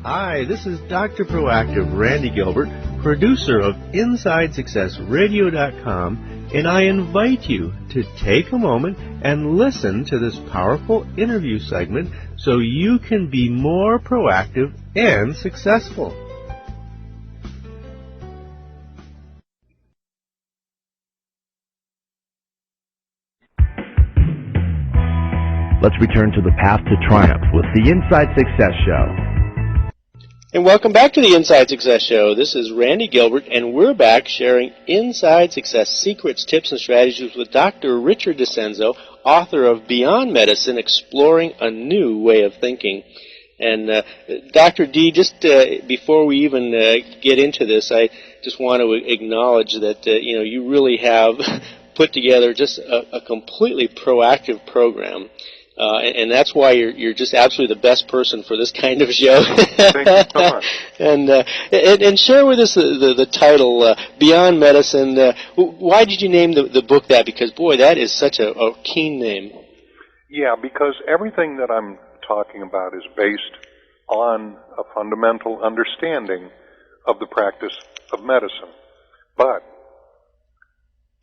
Hi, this is Dr. Proactive Randy Gilbert, producer of InsideSuccessRadio.com, and I invite you to take a moment and listen to this powerful interview segment so you can be more proactive and successful. Let's return to the path to triumph with the Inside Success Show. And welcome back to the Inside Success Show. This is Randy Gilbert, and we're back sharing Inside Success secrets, tips, and strategies with Dr. Richard DeCenzo, author of Beyond Medicine, Exploring a New Way of Thinking. And Dr. D, just before we even get into this, I just want to acknowledge that you really have put together just a completely proactive program. And that's why you're just absolutely the best person for this kind of show. Thank you so much. And share with us the title, Beyond Medicine. Why did you name the book that? Because, boy, that is such a keen name. Yeah, because everything that I'm talking about is based on a fundamental understanding of the practice of medicine. But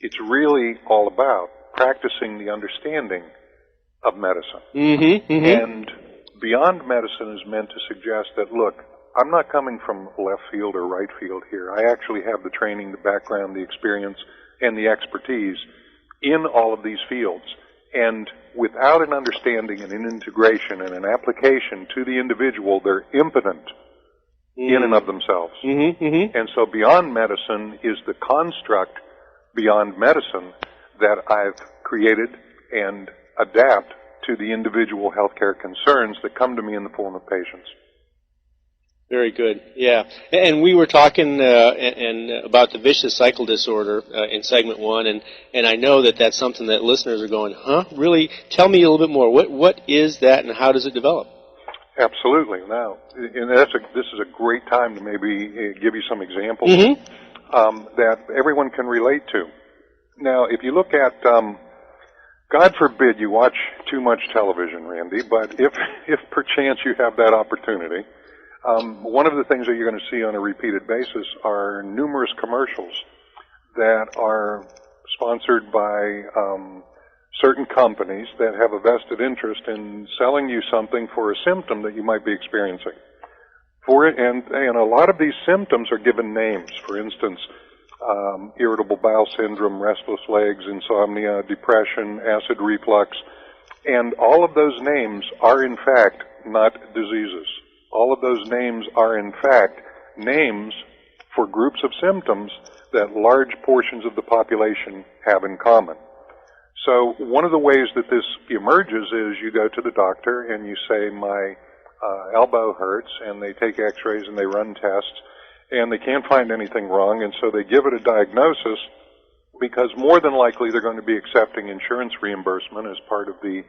it's really all about practicing the understanding of medicine. And Beyond Medicine is meant to suggest that, look, I'm not coming from left field or right field here. I actually have the training, the background, the experience, and the expertise in all of these fields. And without an understanding and an integration and an application to the individual, they're impotent in and of themselves. And so Beyond Medicine is the construct beyond medicine that I've created and adapt to the individual healthcare concerns that come to me in the form of patients. Very good. Yeah. And we were talking about the vicious cycle disorder in segment 1, and I know that's something that listeners are going, huh? Really? Tell me a little bit more. What is that, and how does it develop? Absolutely. Now, and this is a great time to maybe give you some examples that everyone can relate to. Now, if you look at God forbid you watch too much television, Randy, but if perchance you have that opportunity, one of the things that you're going to see on a repeated basis are numerous commercials that are sponsored by certain companies that have a vested interest in selling you something for a symptom that you might be experiencing. And a lot of these symptoms are given names. For instance, irritable bowel syndrome, restless legs, insomnia, depression, acid reflux, and all of those names are in fact not diseases. All of those names are in fact names for groups of symptoms that large portions of the population have in common. So one of the ways that this emerges is you go to the doctor and you say, my elbow hurts, and they take x-rays and they run tests, and they can't find anything wrong, and so they give it a diagnosis because more than likely they're going to be accepting insurance reimbursement as part of the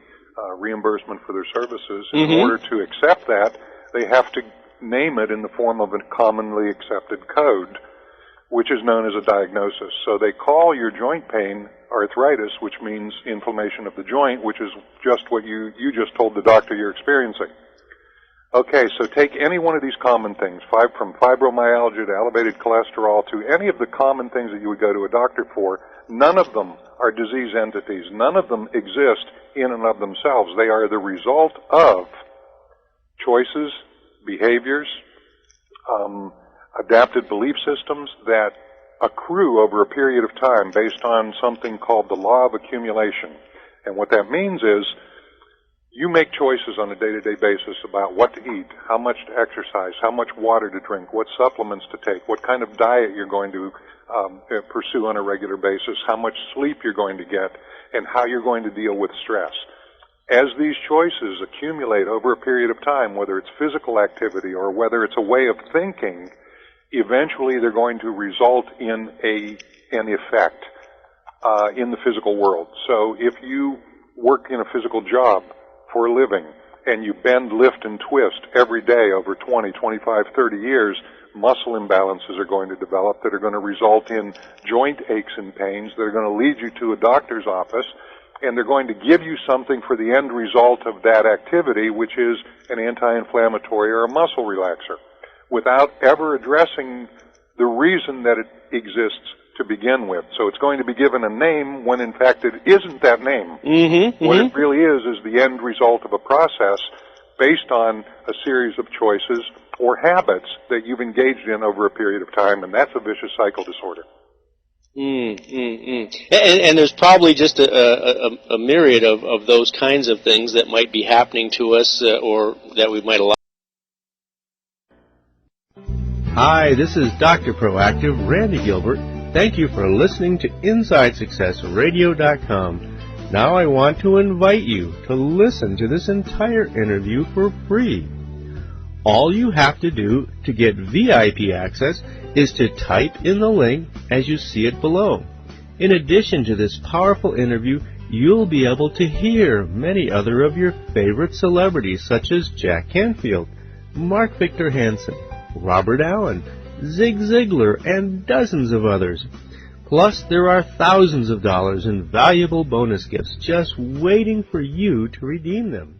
reimbursement for their services. In order to accept that, they have to name it in the form of a commonly accepted code, which is known as a diagnosis. So they call your joint pain arthritis, which means inflammation of the joint, which is just what you just told the doctor you're experiencing. Okay, so take any one of these common things, from fibromyalgia to elevated cholesterol to any of the common things that you would go to a doctor for. None of them are disease entities. None of them exist in and of themselves. They are the result of choices, behaviors, adapted belief systems that accrue over a period of time based on something called the law of accumulation. And what that means is you make choices on a day-to-day basis about what to eat, how much to exercise, how much water to drink, what supplements to take, what kind of diet you're going to pursue on a regular basis, how much sleep you're going to get, and how you're going to deal with stress. As these choices accumulate over a period of time, whether it's physical activity or whether it's a way of thinking, eventually they're going to result in an effect in the physical world. So if you work in a physical job for a living and you bend, lift, and twist every day over 20, 25, 30 years, muscle imbalances are going to develop that are going to result in joint aches and pains that are going to lead you to a doctor's office. and they're going to give you something for the end result of that activity, which is an anti-inflammatory or a muscle relaxer, without ever addressing the reason that it exists to begin with. So it's going to be given a name when in fact it isn't that name. What it really is the end result of a process based on a series of choices or habits that you've engaged in over a period of time, and that's a vicious cycle disorder. And there's probably just a myriad of those kinds of things that might be happening to us or that we might allow. Hi, this is Dr. Proactive, Randy Gilbert. Thank you for listening to InsideSuccessRadio.com. Now I want to invite you to listen to this entire interview for free. All you have to do to get VIP access is to type in the link as you see it below. In addition to this powerful interview, you'll be able to hear many other of your favorite celebrities such as Jack Canfield, Mark Victor Hansen, Robert Allen, Zig Ziglar, and dozens of others. Plus, there are thousands of dollars in valuable bonus gifts just waiting for you to redeem them.